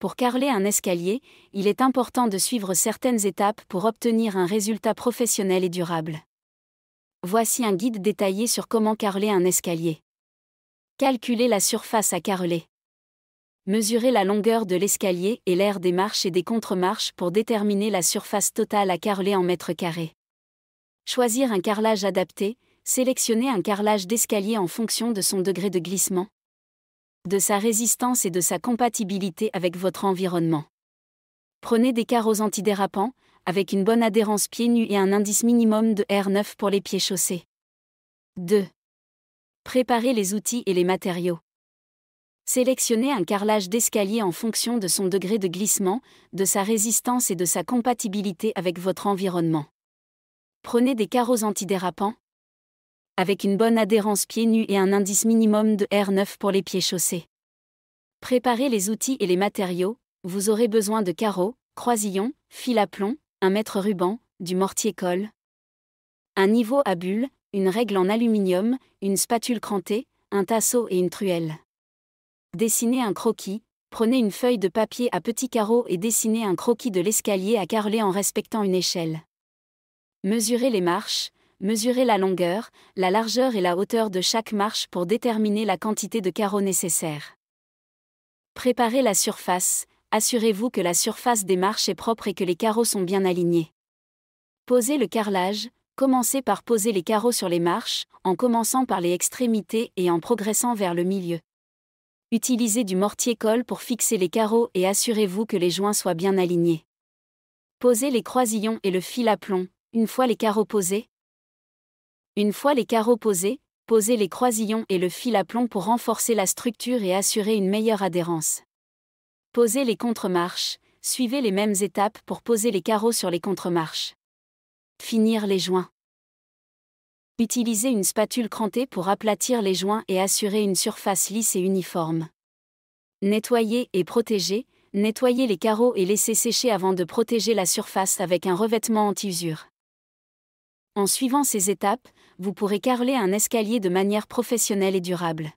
Pour carreler un escalier, il est important de suivre certaines étapes pour obtenir un résultat professionnel et durable. Voici un guide détaillé sur comment carreler un escalier. Calculez la surface à carreler. Mesurez la longueur de l'escalier et l'aire des marches et des contre-marches pour déterminer la surface totale à carreler en mètres carrés. Choisir un carrelage adapté. Sélectionnez un carrelage d'escalier en fonction de son degré de glissement, de sa résistance et de sa compatibilité avec votre environnement. Prenez des carreaux antidérapants, avec une bonne adhérence pieds nus et un indice minimum de R9 pour les pieds chaussés. 2. Préparez les outils et les matériaux. Sélectionnez un carrelage d'escalier en fonction de son degré de glissement, de sa résistance et de sa compatibilité avec votre environnement. Prenez des carreaux antidérapants, avec une bonne adhérence pieds nus et un indice minimum de R9 pour les pieds chaussés. Préparez les outils et les matériaux. Vous aurez besoin de carreaux, croisillons, fil à plomb, un mètre ruban, du mortier-colle, un niveau à bulles, une règle en aluminium, une spatule crantée, un tasseau et une truelle. Dessinez un croquis. Prenez une feuille de papier à petits carreaux et dessinez un croquis de l'escalier à carreler en respectant une échelle. Mesurez les marches. Mesurez la longueur, la largeur et la hauteur de chaque marche pour déterminer la quantité de carreaux nécessaire. Préparez la surface. Assurez-vous que la surface des marches est propre et que les carreaux sont bien alignés. Posez le carrelage. Commencez par poser les carreaux sur les marches, en commençant par les extrémités et en progressant vers le milieu. Utilisez du mortier-colle pour fixer les carreaux et assurez-vous que les joints soient bien alignés. Posez les croisillons et le fil à plomb. Une fois les carreaux posés, posez les croisillons et le fil à plomb pour renforcer la structure et assurer une meilleure adhérence. Posez les contre-marches. Suivez les mêmes étapes pour poser les carreaux sur les contre-marches. Finir les joints. Utilisez une spatule crantée pour aplatir les joints et assurer une surface lisse et uniforme. Nettoyer et protéger. Nettoyez les carreaux et laissez sécher avant de protéger la surface avec un revêtement anti-usure. En suivant ces étapes, vous pourrez carreler un escalier de manière professionnelle et durable.